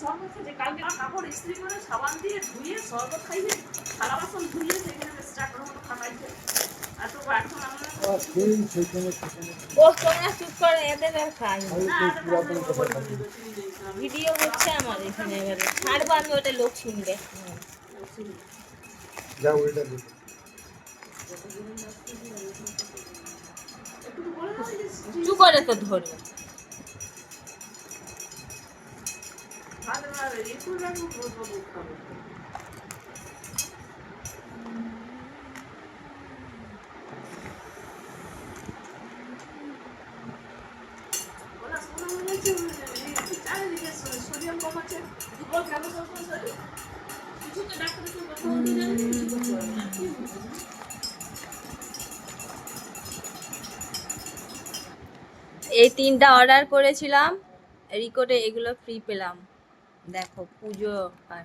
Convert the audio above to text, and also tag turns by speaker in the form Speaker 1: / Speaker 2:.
Speaker 1: শরবত খেতে কালকে কাপড় ইস্ত্রি করে সাবান দিয়ে ধুয়ে শরবত খাইয়ে থালা বাসন ধুয়ে সেখানে স্টার্টার মতো খাটাইছে এত এখন আমরা
Speaker 2: ও তোমরা চুপ করে এদের আর খাই ভিডিও হচ্ছে আমার এখানে এবারে ছাড়বো আমি ওটা লোক শুনবে
Speaker 3: যা ওইটা দিতে
Speaker 2: চুপ করে তো ধরবে
Speaker 1: সোডিয়াম কমাচ্ছে দুর্বল কেন শরীর কিছু তো ডাক্তারের
Speaker 2: এই 3টা অর্ডার করেছিলাম রিকোডে এগুলো ফ্রি পেলাম দেখো পুজো আর